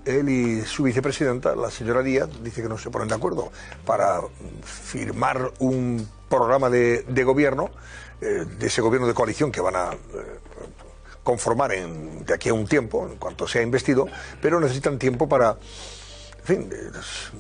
él y su vicepresidenta, la señora Díaz, dice que no se ponen de acuerdo para firmar un programa de gobierno, de ese gobierno de coalición que van a conformar de aquí a un tiempo, en cuanto sea investido, pero necesitan tiempo para, en fin,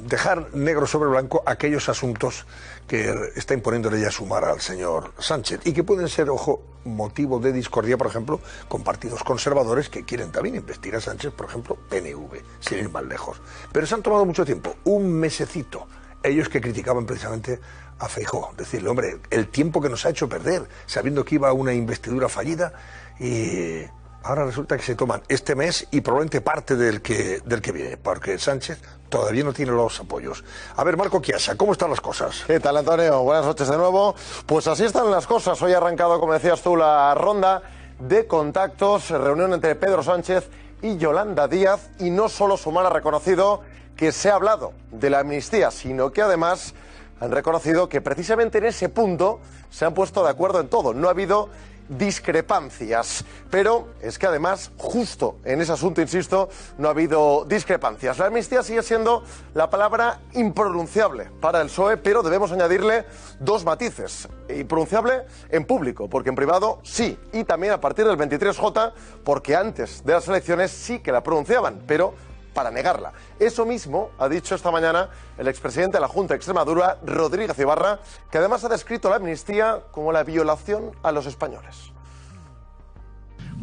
dejar negro sobre blanco aquellos asuntos que está imponiéndole ya sumar al señor Sánchez y que pueden ser, ojo, motivo de discordia, por ejemplo, con partidos conservadores que quieren también investir a Sánchez, por ejemplo, PNV, sin ir más lejos. Pero se han tomado mucho tiempo, un mesecito, ellos que criticaban precisamente a Feijóo, decirle, hombre, el tiempo que nos ha hecho perder, sabiendo que iba a una investidura fallida, y ahora resulta que se toman este mes y probablemente parte del que viene, porque Sánchez todavía no tiene los apoyos. A ver, Marco Chiasa, ¿cómo están las cosas? ¿Qué tal, Antonio? Buenas noches de nuevo. Pues así están las cosas. Hoy ha arrancado, como decías tú, la ronda de contactos, reunión entre Pedro Sánchez y Yolanda Díaz, y no solo Sumar ha reconocido que se ha hablado de la amnistía, sino que además han reconocido que precisamente en ese punto se han puesto de acuerdo en todo. No ha habido discrepancias, pero es que además justo en ese asunto, insisto, no ha habido discrepancias. La amnistía sigue siendo la palabra impronunciable para el PSOE, pero debemos añadirle dos matices: impronunciable en público, porque en privado sí, y también a partir del 23J, porque antes de las elecciones sí que la pronunciaban, pero para negarla. Eso mismo ha dicho esta mañana el expresidente de la Junta de Extremadura, Rodríguez Ibarra, que además ha descrito la amnistía como la violación a los españoles.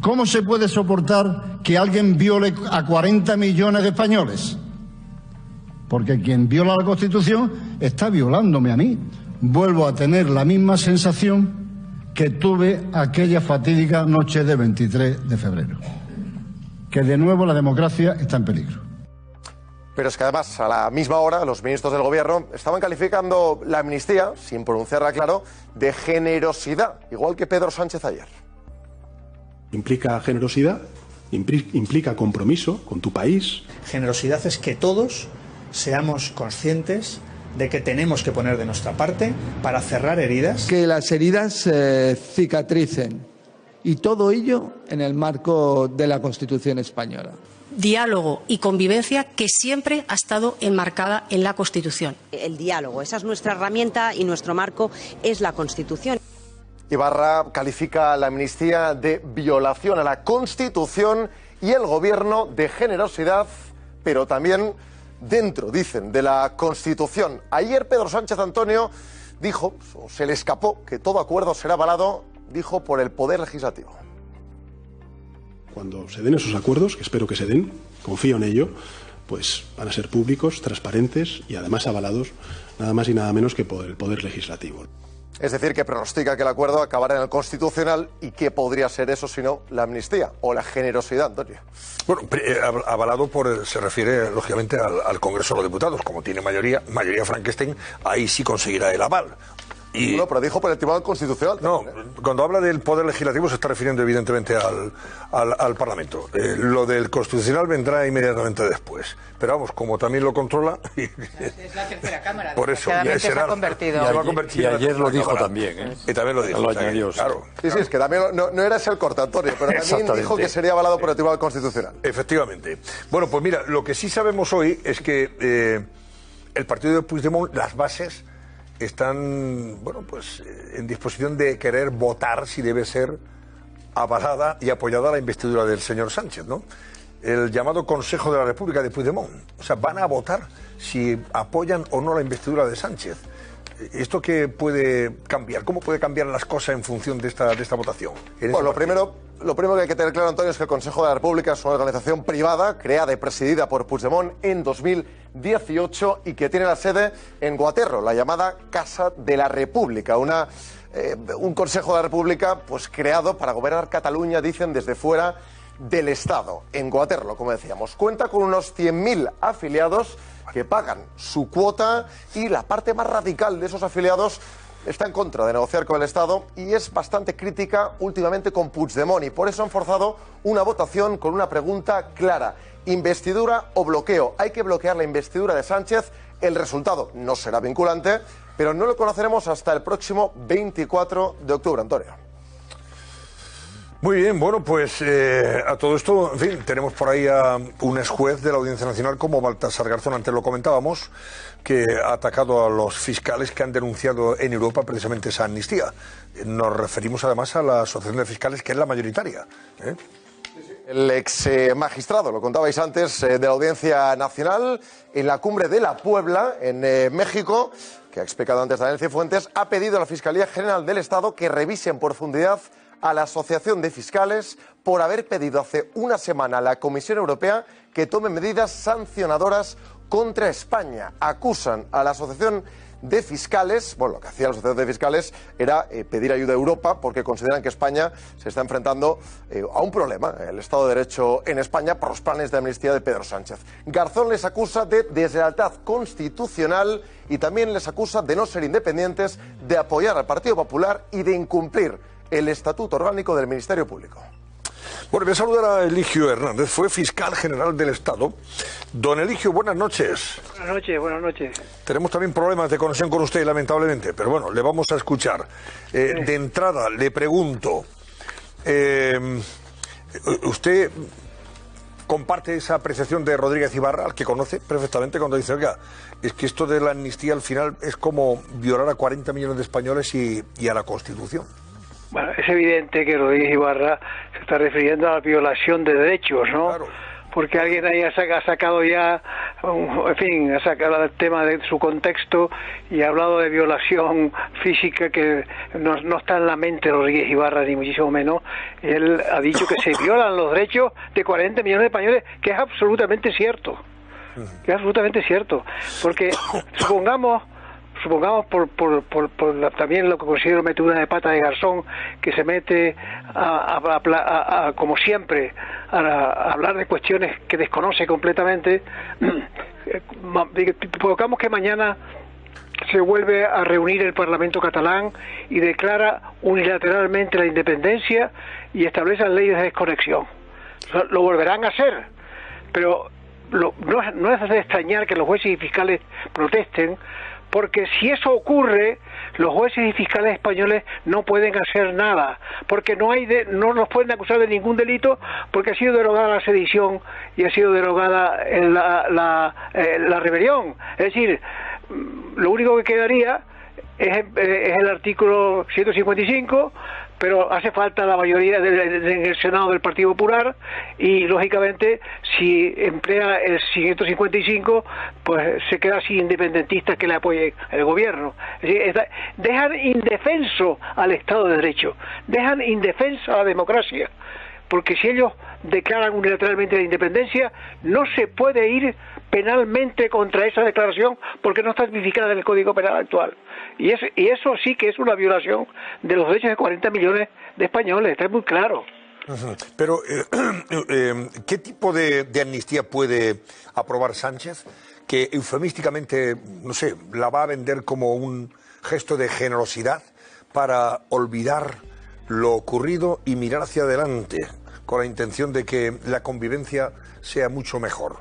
¿Cómo se puede soportar que alguien viole a 40 millones de españoles? Porque quien viola la Constitución está violándome a mí. Vuelvo a tener la misma sensación que tuve aquella fatídica noche de 23 de febrero. Que de nuevo la democracia está en peligro. Pero es que además, a la misma hora, los ministros del gobierno estaban calificando la amnistía, sin pronunciarla claro, de generosidad, igual que Pedro Sánchez ayer. Implica generosidad, implica compromiso con tu país. Generosidad es que todos seamos conscientes de que tenemos que poner de nuestra parte para cerrar heridas. Que las heridas cicatricen, y todo ello en el marco de la Constitución española. Diálogo y convivencia que siempre ha estado enmarcada en la Constitución. El diálogo, esa es nuestra herramienta y nuestro marco es la Constitución. Ibarra califica la amnistía de violación a la Constitución y el gobierno de generosidad, pero también dentro, dicen, de la Constitución. Ayer Pedro Sánchez, Antonio, dijo, o se le escapó, que todo acuerdo será avalado, dijo, por el Poder Legislativo. Cuando se den esos acuerdos, que espero que se den, confío en ello, pues van a ser públicos, transparentes y además avalados nada más y nada menos que por el Poder Legislativo. Es decir, que pronostica que el acuerdo acabará en el Constitucional. ¿Y qué podría ser eso sino la amnistía o la generosidad, Antonio? Bueno, avalado se refiere lógicamente al Congreso de los Diputados. Como tiene mayoría Frankenstein, ahí sí conseguirá el aval. No, pero dijo por el Tribunal Constitucional. No, cuando habla del Poder Legislativo se está refiriendo evidentemente al Parlamento. Lo del Constitucional vendrá inmediatamente después. Pero vamos, como también lo controla... Es la tercera cámara. Por eso, ya se ha convertido. Y ayer lo dijo también, ¿eh? Y también lo dijo. Lo añadió, claro. Sí, es que también no era ese el corte, Antonio, pero también dijo que sería avalado por el Tribunal Constitucional. Efectivamente. Bueno, pues mira, lo que sí sabemos hoy es que el partido de Puigdemont, las bases están, bueno, pues en disposición de querer votar si debe ser avalada y apoyada la investidura del señor Sánchez, ¿no? El llamado Consejo de la República de Puigdemont. O sea, van a votar si apoyan o no la investidura de Sánchez. ¿Esto qué puede cambiar? ¿Cómo puede cambiar las cosas en función de esta votación? Bueno, lo primero que hay que tener claro, Antonio, es que el Consejo de la República es una organización privada creada y presidida por Puigdemont en 2018 y que tiene la sede en Guaterro, la llamada Casa de la República, un Consejo de la República pues creado para gobernar Cataluña, dicen, desde fuera del Estado, en Guaterro, como decíamos. Cuenta con unos 100.000 afiliados que pagan su cuota y la parte más radical de esos afiliados está en contra de negociar con el Estado y es bastante crítica últimamente con Puigdemont, y por eso han forzado una votación con una pregunta clara: ¿investidura o bloqueo? Hay que bloquear la investidura de Sánchez. El resultado no será vinculante, pero no lo conoceremos hasta el próximo 24 de octubre, Antonio. Muy bien, bueno, pues a todo esto, en fin, tenemos por ahí a un ex juez de la Audiencia Nacional como Baltasar Garzón, antes lo comentábamos, que ha atacado a los fiscales que han denunciado en Europa precisamente esa amnistía. Nos referimos además a la Asociación de Fiscales, que es la mayoritaria. El ex magistrado, lo contabais antes, de la Audiencia Nacional, en la cumbre de la Puebla, en México, que ha explicado antes Daniel Cifuentes, ha pedido a la Fiscalía General del Estado que revise en profundidad a la Asociación de Fiscales por haber pedido hace una semana a la Comisión Europea que tome medidas sancionadoras contra España. Acusan a la Asociación de Fiscales, bueno, lo que hacía la Asociación de Fiscales era pedir ayuda a Europa porque consideran que España se está enfrentando a un problema, el Estado de Derecho en España, por los planes de amnistía de Pedro Sánchez. Garzón les acusa de deslealtad constitucional y también les acusa de no ser independientes, de apoyar al Partido Popular y de incumplir el Estatuto Orgánico del Ministerio Público. Bueno, voy a saludar a Eligio Hernández, fue fiscal general del Estado. Don Eligio, buenas noches. Buenas noches, buenas noches. Tenemos también problemas de conexión con usted, lamentablemente, pero bueno, le vamos a escuchar. De entrada, le pregunto, ¿usted comparte esa apreciación de Rodríguez Ibarra, al que conoce perfectamente, cuando dice, oiga, es que esto de la amnistía al final es como violar a 40 millones de españoles y a la Constitución? Bueno, es evidente que Rodríguez Ibarra se está refiriendo a la violación de derechos, ¿no? Claro. Porque alguien ahí ha sacado ya, en fin, ha sacado el tema de su contexto y ha hablado de violación física que no está en la mente de Rodríguez Ibarra, ni muchísimo menos. Él ha dicho que se violan los derechos de 40 millones de españoles, que es absolutamente cierto. Que es absolutamente cierto. Porque supongamos también lo que considero metedura de pata de Garzón, que se mete como siempre a hablar de cuestiones que desconoce completamente. Supongamos que mañana se vuelve a reunir el Parlamento catalán y declara unilateralmente la independencia y establece las leyes de desconexión. Lo volverán a hacer, pero no es de extrañar que los jueces y fiscales protesten, porque si eso ocurre, los jueces y fiscales españoles no pueden hacer nada, porque no los pueden acusar de ningún delito, porque ha sido derogada la sedición y ha sido derogada la rebelión. Es decir, lo único que quedaría es el artículo 155, pero hace falta la mayoría en el Senado del Partido Popular y, lógicamente, si emplea el 155, pues se queda sin independentistas que le apoyen el gobierno. Es decir, dejan indefenso al Estado de Derecho, dejan indefensa a la democracia, porque si ellos declaran unilateralmente la independencia, no se puede ir penalmente contra esa declaración porque no está tipificada en el Código Penal actual. Y eso sí que es una violación de los derechos de 40 millones de españoles, está muy claro. Pero, ¿qué tipo de amnistía puede aprobar Sánchez que eufemísticamente, no sé, la va a vender como un gesto de generosidad para olvidar lo ocurrido y mirar hacia adelante con la intención de que la convivencia sea mucho mejor?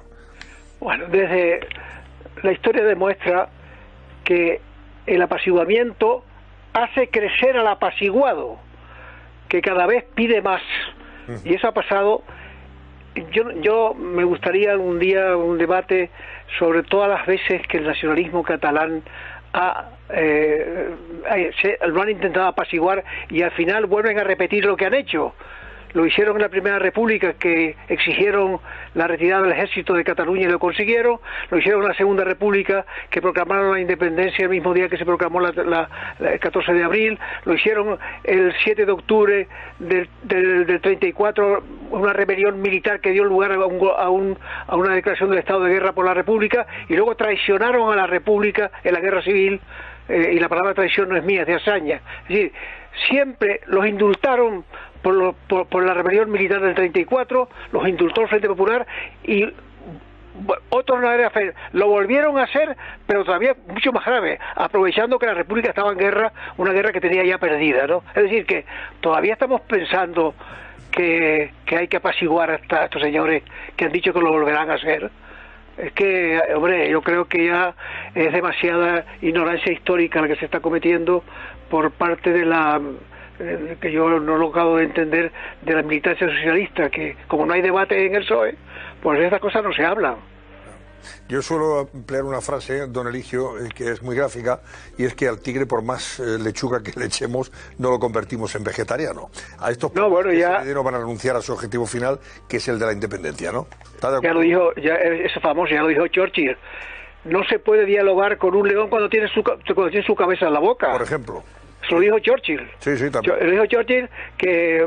Bueno, desde la historia demuestra que el apaciguamiento hace crecer al apaciguado, que cada vez pide más. Y eso ha pasado. Yo me gustaría algún día un debate sobre todas las veces que el nacionalismo catalán lo han intentado apaciguar y al final vuelven a repetir lo que han hecho. Lo hicieron en la Primera República, que exigieron la retirada del ejército de Cataluña y lo consiguieron. Lo hicieron en la Segunda República, que proclamaron la independencia el mismo día que se proclamó el 14 de abril. Lo hicieron el 7 de octubre del 34, una rebelión militar que dio lugar a una declaración del estado de guerra por la República, y luego traicionaron a la República en la guerra civil, y la palabra traición no es mía, es de Azaña. Es decir, siempre los indultaron por la rebelión militar del 34, los indultó el Frente Popular y otros lo volvieron a hacer, pero todavía mucho más grave, aprovechando que la República estaba en guerra, una guerra que tenía ya perdida, ¿no? Es decir, que todavía estamos pensando que hay que apaciguar a estos señores que han dicho que lo volverán a hacer. Es que, hombre, yo creo que ya es demasiada ignorancia histórica la que se está cometiendo por parte de la que yo no lo acabo de entender, de la militancia socialista, que como no hay debate en el PSOE, pues estas cosas no se hablan. Yo suelo emplear una frase, don Eligio, que es muy gráfica, y es que al tigre, por más lechuga que le echemos, no lo convertimos en vegetariano. A estos no van a renunciar a su objetivo final, que es el de la independencia, ¿no? Ya lo dijo, eso famoso, ya lo dijo Churchill. No se puede dialogar con un león cuando tiene su cabeza en la boca. Por ejemplo. Eso lo dijo Churchill. Sí, sí, también. Lo dijo Churchill, que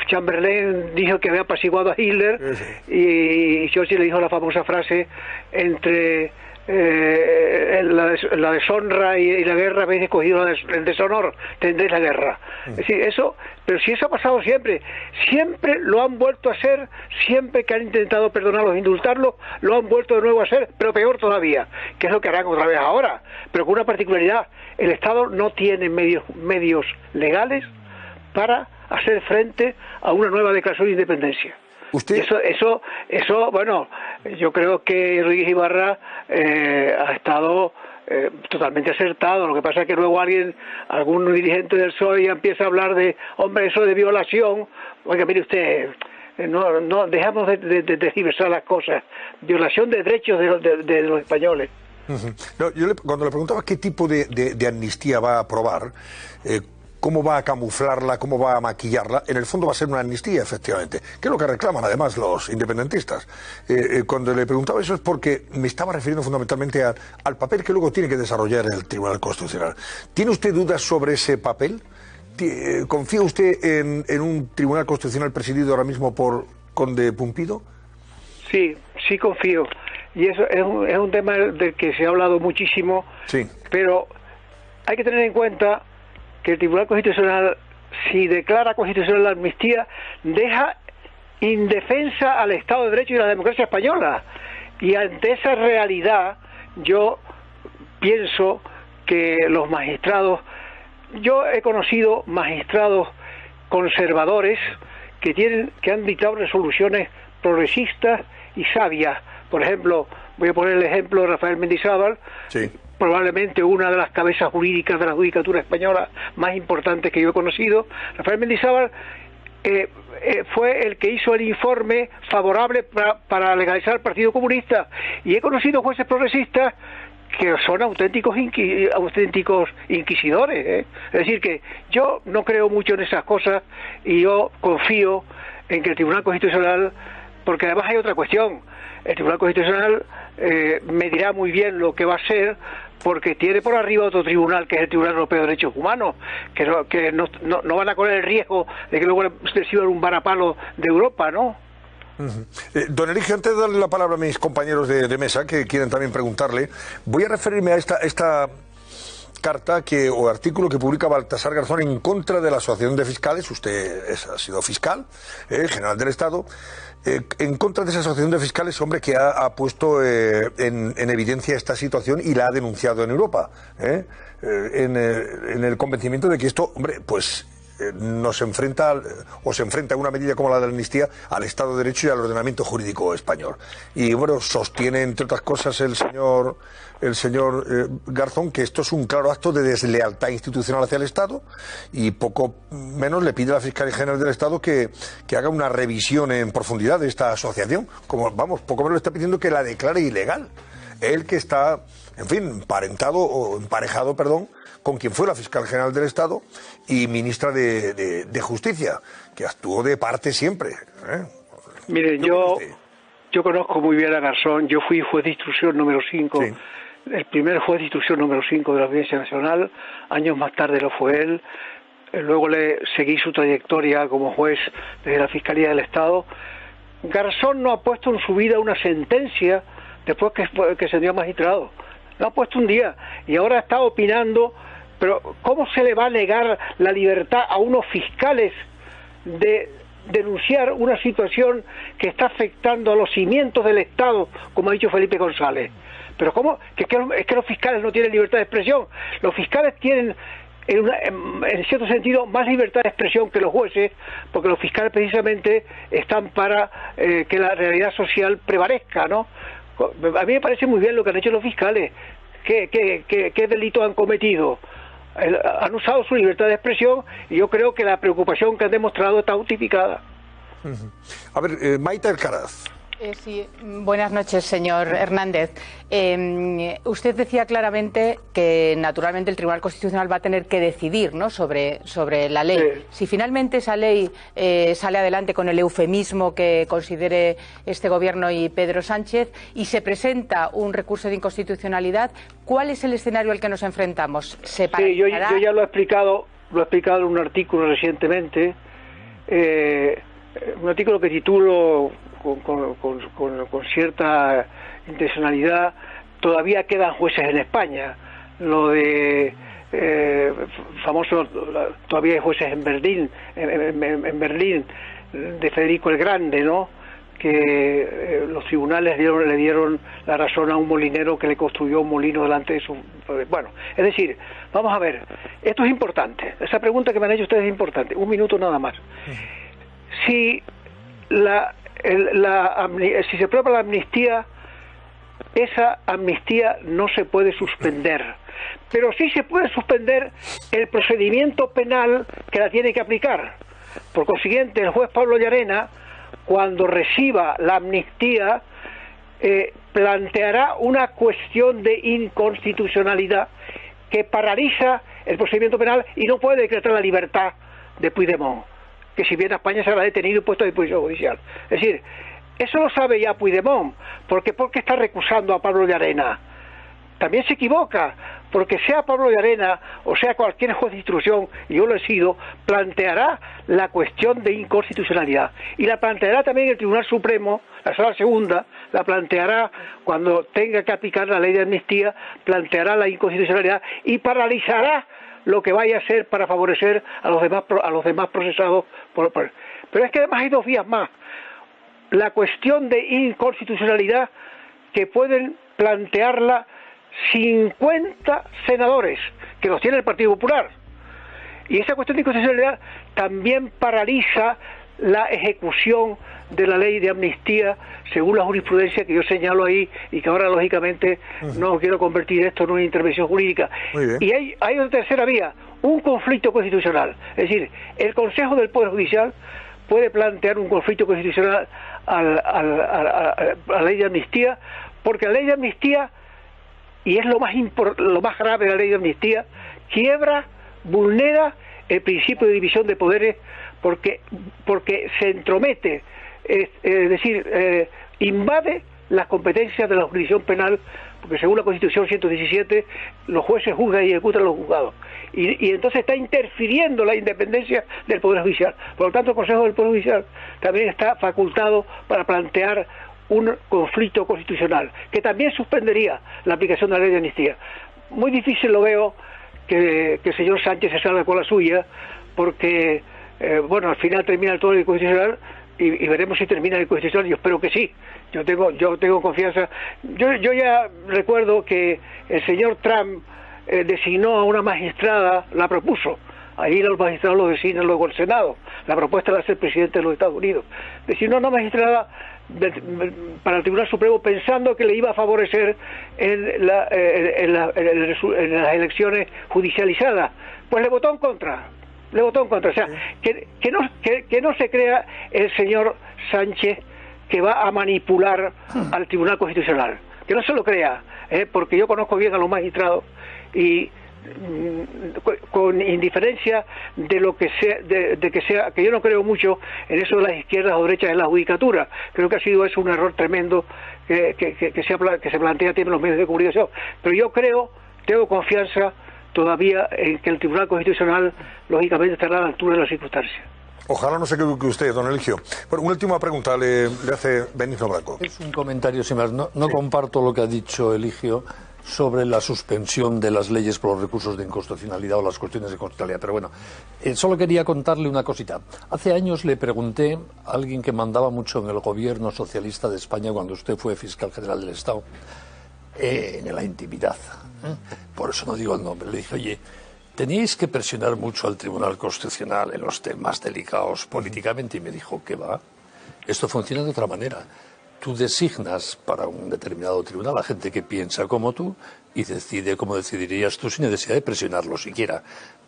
Chamberlain dijo que había apaciguado a Hitler, y Churchill le dijo la famosa frase, entre la deshonra y la guerra habéis escogido el deshonor, tendréis la guerra. Es decir, eso, pero si eso ha pasado siempre lo han vuelto a hacer, siempre que han intentado perdonarlos, indultarlos, lo han vuelto de nuevo a hacer, pero peor todavía, que es lo que harán otra vez ahora, pero con una particularidad: el Estado no tiene medios legales para hacer frente a una nueva declaración de independencia. Eso, bueno, yo creo que Ruiz Ibarra ha estado totalmente acertado. Lo que pasa es que luego algún dirigente del PSOE ya empieza a hablar de, hombre, eso de violación. Oiga, mire usted, no dejamos de diversar las cosas. Violación de derechos de los españoles. No, cuando le preguntaba qué tipo de amnistía va a aprobar, cómo va a camuflarla, cómo va a maquillarla, en el fondo va a ser una amnistía, efectivamente, que es lo que reclaman además los independentistas. Cuando le preguntaba eso es porque me estaba refiriendo fundamentalmente al papel que luego tiene que desarrollar el Tribunal Constitucional. ¿Tiene usted dudas sobre ese papel? ¿Confía usted en un Tribunal Constitucional presidido ahora mismo por Conde Pumpido? Sí confío. Y eso es un tema del que se ha hablado muchísimo, pero hay que tener en cuenta que el Tribunal Constitucional, si declara constitucional la amnistía, deja indefensa al Estado de Derecho y a la democracia española. Y ante esa realidad, yo pienso que los magistrados, yo he conocido magistrados conservadores que han dictado resoluciones progresistas y sabias. Por ejemplo, voy a poner el ejemplo de Rafael Mendizábal, probablemente una de las cabezas jurídicas de la judicatura española más importantes que yo he conocido. Rafael Mendizábal fue el que hizo el informe favorable para legalizar el Partido Comunista, y he conocido jueces progresistas que son auténticos inquisidores, Es decir, que yo no creo mucho en esas cosas, y yo confío en que el Tribunal Constitucional, porque además hay otra cuestión: el Tribunal Constitucional me dirá muy bien lo que va a hacer, porque tiene por arriba otro tribunal, que es el Tribunal Europeo de Derechos Humanos, que no van a correr el riesgo de que luego reciban un varapalo de Europa, ¿no? Don Eligio, antes de darle la palabra a mis compañeros de mesa, que quieren también preguntarle, voy a referirme a esta carta o artículo que publica Baltasar Garzón en contra de la Asociación de Fiscales. Usted ha sido fiscal, general del Estado, en contra de esa Asociación de Fiscales, hombre, que ha puesto en evidencia esta situación y la ha denunciado en Europa, en el convencimiento de que esto, hombre, pues se enfrenta a una medida como la de la amnistía al Estado de Derecho y al ordenamiento jurídico español. Y bueno, sostiene, entre otras cosas, el señor Garzón, que esto es un claro acto de deslealtad institucional hacia el Estado, y poco menos le pide a la Fiscalía General del Estado que haga una revisión en profundidad de esta asociación. Poco menos le está pidiendo que la declare ilegal. Él, que está, en fin, emparejado con quien fue la Fiscal General del Estado y ministra de Justicia, que actuó de parte siempre. Mire, yo conozco muy bien a Garzón. Yo fui juez de instrucción número 5, el primer juez de instrucción número 5 de la Audiencia Nacional. Años más tarde lo fue él. Luego le seguí su trayectoria como juez desde la Fiscalía del Estado. Garzón no ha puesto en su vida una sentencia después que se dio magistrado. No ha puesto un día, y ahora está opinando. Pero ¿cómo se le va a negar la libertad a unos fiscales de denunciar una situación que está afectando a los cimientos del Estado, como ha dicho Felipe González? Pero ¿cómo? Es que los fiscales no tienen libertad de expresión. Los fiscales tienen, en cierto sentido, más libertad de expresión que los jueces, porque los fiscales precisamente están para que la realidad social prevalezca, ¿no? A mí me parece muy bien lo que han hecho los fiscales. ¿Qué delito han cometido? Han usado su libertad de expresión y yo creo que la preocupación que han demostrado está justificada. A ver, Maite Alcaraz. Sí, buenas noches, señor Hernández. Usted decía claramente que, naturalmente, el Tribunal Constitucional va a tener que decidir, ¿no?, sobre la ley. Sí. Si finalmente esa ley sale adelante con el eufemismo que considere este Gobierno y Pedro Sánchez y se presenta un recurso de inconstitucionalidad, ¿cuál es el escenario al que nos enfrentamos? ¿Se sí, yo ya lo he explicado en un artículo recientemente, un artículo que titulo con cierta intencionalidad: todavía quedan jueces en España. Lo de famoso, todavía hay jueces en Berlín de Federico el Grande, ¿no?, que los tribunales le dieron la razón a un molinero que le construyó un molino delante de su... Bueno, es decir, vamos a ver, esto es importante, esa pregunta que me han hecho ustedes es importante, un minuto nada más. Si si se aprueba la amnistía, esa amnistía no se puede suspender, pero sí se puede suspender el procedimiento penal que la tiene que aplicar. Por consiguiente, el juez Pablo Llarena, cuando reciba la amnistía, planteará una cuestión de inconstitucionalidad que paraliza el procedimiento penal y no puede decretar la libertad de Puigdemont, que si viene a España será detenido y puesto a disposición judicial. Es decir, eso lo sabe ya Puigdemont, porque está recusando a Pablo Llarena. También se equivoca, porque sea Pablo Llarena o sea cualquier juez de instrucción, y yo lo he sido, planteará la cuestión de inconstitucionalidad. Y la planteará también el Tribunal Supremo, la Sala Segunda, la planteará cuando tenga que aplicar la ley de amnistía, planteará la inconstitucionalidad y paralizará lo que vaya a hacer para favorecer a los demás procesados. Pero es que además hay dos vías más. La cuestión de inconstitucionalidad, que pueden plantearla 50 senadores, que los tiene el Partido Popular. Y esa cuestión de inconstitucionalidad también paraliza la ejecución de la ley de amnistía según la jurisprudencia que yo señalo ahí, y que ahora lógicamente no quiero convertir esto en una intervención jurídica. Y hay una tercera vía, un conflicto constitucional. Es decir, el Consejo del Poder Judicial puede plantear un conflicto constitucional a la ley de amnistía, porque la ley de amnistía, y es lo más grave de la ley de amnistía, vulnera el principio de división de poderes, porque se entromete, es decir, invade las competencias de la jurisdicción penal, porque según la Constitución 117 los jueces juzgan y ejecutan los juzgados, y entonces está interfiriendo la independencia del Poder Judicial. Por lo tanto, el Consejo del Poder Judicial también está facultado para plantear un conflicto constitucional, que también suspendería la aplicación de la ley de amnistía. Muy difícil lo veo que el señor Sánchez se salga con la suya, porque al final termina todo el constitucional y veremos si termina el constitucional. Yo espero que sí. Yo tengo confianza. Yo ya recuerdo que el señor Trump designó a una magistrada, la propuso. Ahí los magistrados lo designan luego el Senado. La propuesta la hace el presidente de los Estados Unidos. Designó a una magistrada para el Tribunal Supremo, pensando que le iba a favorecer en las elecciones judicializadas. Pues le votó en contra. O sea, que no se crea el señor Sánchez que va a manipular al Tribunal Constitucional. Que no se lo crea, porque yo conozco bien a los magistrados y con indiferencia de lo que sea, que yo no creo mucho en eso de las izquierdas o derechas en la judicatura. Creo que ha sido eso un error tremendo que se plantea en los medios de comunicación. Pero yo tengo confianza todavía en que el Tribunal Constitucional lógicamente estará a la altura de las circunstancias. Ojalá no se equivoque usted, don Eligio. Bueno, una última pregunta le hace Benigno Blanco. Es un comentario, sin más. No comparto lo que ha dicho Eligio sobre la suspensión de las leyes por los recursos de inconstitucionalidad o las cuestiones de constitucionalidad. Pero bueno, solo quería contarle una cosita. Hace años le pregunté a alguien que mandaba mucho en el gobierno socialista de España cuando usted fue fiscal general del Estado, en la intimidad, por eso no digo el nombre, le dije, oye, teníais que presionar mucho al Tribunal Constitucional en los temas delicados políticamente, y me dijo que va, esto funciona de otra manera. tú designas para un determinado tribunal a gente que piensa como tú y decide como decidirías tú sin necesidad de presionarlo siquiera.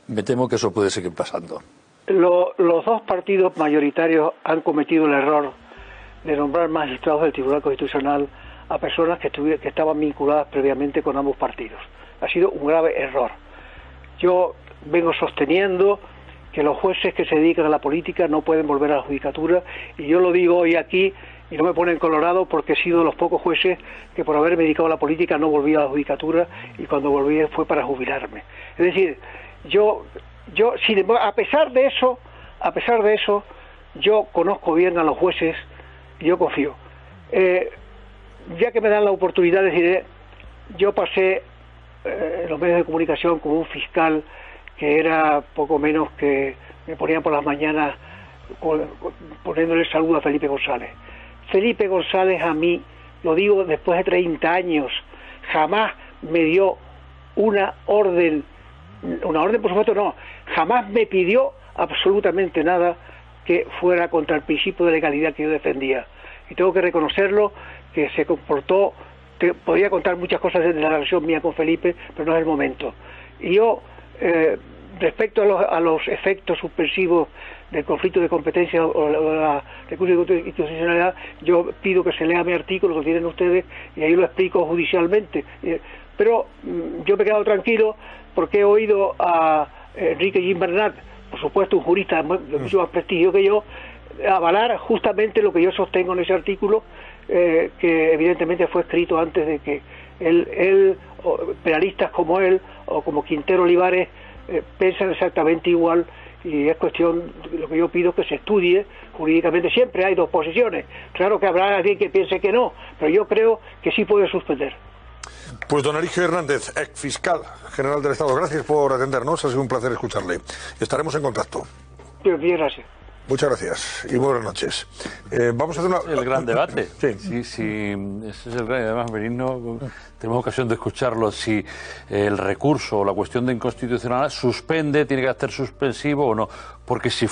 Me temo que eso puede seguir pasando. Los dos partidos mayoritarios han cometido el error de nombrar magistrados del Tribunal Constitucional a personas que estaban vinculadas previamente con ambos partidos. Ha sido un grave error. Yo vengo sosteniendo que los jueces que se dedican a la política no pueden volver a la judicatura, y yo lo digo hoy aquí y no me ponen colorado porque he sido de los pocos jueces que por haberme dedicado a la política no volví a la judicatura, y cuando volví fue para jubilarme. Es decir, yo a pesar de eso, yo conozco bien a los jueces y yo confío. Ya que me dan la oportunidad, deciré, yo pasé en los medios de comunicación como un fiscal que era poco menos que me ponían por las mañanas poniéndole saludo a Felipe González. Felipe González, a mí, lo digo después de 30 años, jamás me dio una orden por supuesto no, jamás me pidió absolutamente nada que fuera contra el principio de legalidad que yo defendía. Y tengo que reconocerlo, que se comportó, podría contar muchas cosas de la relación mía con Felipe, pero no es el momento. Y yo, respecto a los efectos suspensivos del conflicto de competencia o la recurso de inconstitucionalidad, yo pido que se lea mi artículo que tienen ustedes y ahí lo explico judicialmente. Pero yo me he quedado tranquilo porque he oído a Enrique Gimbernat, por supuesto un jurista de mucho más prestigio que yo, avalar justamente lo que yo sostengo en ese artículo, que evidentemente fue escrito antes de que él penalistas como él o como Quintero Olivares piensan exactamente igual, y es cuestión, lo que yo pido es que se estudie jurídicamente. Siempre hay dos posiciones, claro que habrá alguien que piense que no, pero yo creo que sí puede suspender. Pues don Eligio Hernández, ex fiscal general del Estado, gracias por atendernos, ha sido un placer escucharle. Estaremos en contacto. Bien, gracias. Muchas gracias y buenas noches. Vamos a hacer el gran debate. Sí, ese es el gran, además Benigno, tenemos ocasión de escucharlo. Si el recurso o la cuestión de inconstitucionalidad suspende, tiene que hacer suspensivo o no, porque si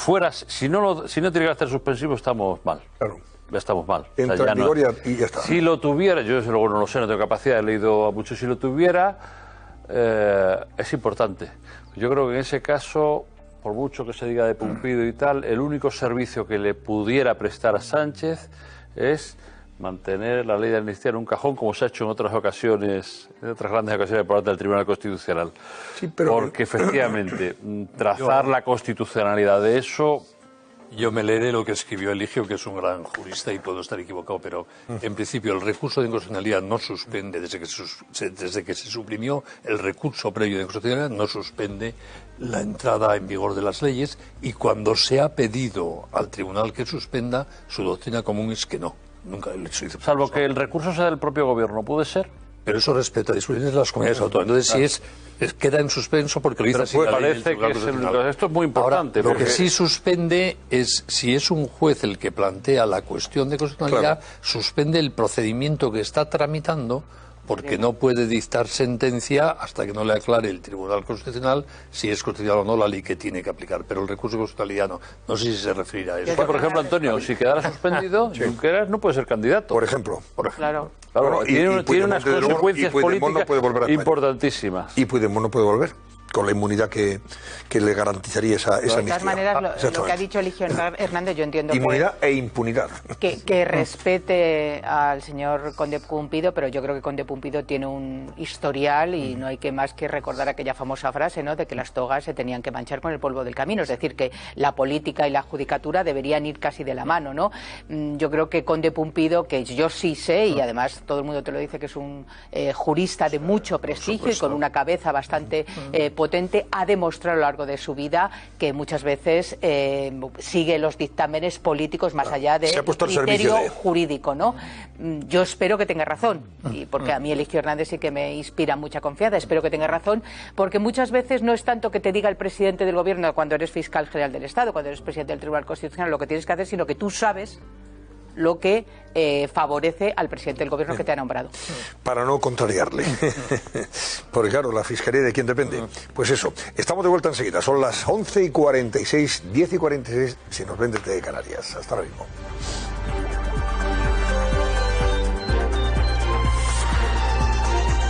no tiene que hacer suspensivo, estamos mal. Claro. Ya estamos mal. Entra en vigor y ya está. Si lo tuviera, yo desde luego no lo sé, no tengo capacidad, he leído a muchos, si lo tuviera, es importante. Yo creo que en ese caso, por mucho que se diga de Pumpido y tal, el único servicio que le pudiera prestar a Sánchez es mantener la ley de amnistía en un cajón, como se ha hecho en otras ocasiones, en otras grandes ocasiones por parte del Tribunal Constitucional. Sí, pero... Porque efectivamente, trazar la constitucionalidad de eso... Yo me leeré lo que escribió Eligio, que es un gran jurista y puedo estar equivocado, pero en principio el recurso de inconstitucionalidad no suspende, desde que se suprimió el recurso previo de inconstitucionalidad, no suspende la entrada en vigor de las leyes, y cuando se ha pedido al tribunal que suspenda, su doctrina común es que no. Nunca se hizo. Salvo que el recurso sea del propio gobierno, ¿puede ser? Pero eso respeta disposiciones de las comunidades autónomas. Entonces, si queda en suspenso porque lo dice así. Parece que esto es muy importante. Ahora, lo que sí suspende es, si es un juez el que plantea la cuestión de constitucionalidad, suspende el procedimiento que está tramitando, porque no puede dictar sentencia hasta que no le aclare el Tribunal Constitucional si es constitucional o no la ley que tiene que aplicar. Pero el recurso de constitucionalidad no. No sé si se referirá a eso. Por ejemplo, Antonio, si quedara suspendido, Junqueras no puede ser candidato. Por ejemplo. Claro, tiene unas consecuencias políticas importantísimas. Y Puigdemont no puede volver, con la inmunidad que le garantizaría esa amnistía. De todas maneras, lo que ha dicho Eligio Hernández, yo entiendo inmunidad e impunidad. Que respete al señor Conde Pumpido, pero yo creo que Conde Pumpido tiene un historial y no hay que más que recordar aquella famosa frase, ¿no?, de que las togas se tenían que manchar con el polvo del camino, es decir, que la política y la judicatura deberían ir casi de la mano, ¿no? Yo creo que Conde Pumpido, que yo sí sé, y además todo el mundo te lo dice, que es un jurista de mucho prestigio y con una cabeza bastante potente, ha demostrado a lo largo de su vida que muchas veces sigue los dictámenes políticos más allá de criterio jurídico, ¿no? Yo espero que tenga razón, y porque a mí Eligio Hernández sí que me inspira mucha confianza, espero que tenga razón, porque muchas veces no es tanto que te diga el presidente del gobierno cuando eres fiscal general del Estado, cuando eres presidente del Tribunal Constitucional, lo que tienes que hacer, sino que tú sabes lo que favorece al presidente del gobierno que te ha nombrado. Para no contrariarle. Porque claro, la fiscalía, ¿de quién depende? Pues eso. Estamos de vuelta enseguida. Son las 11:46, 10:46, si nos ven desde Canarias. Hasta ahora mismo.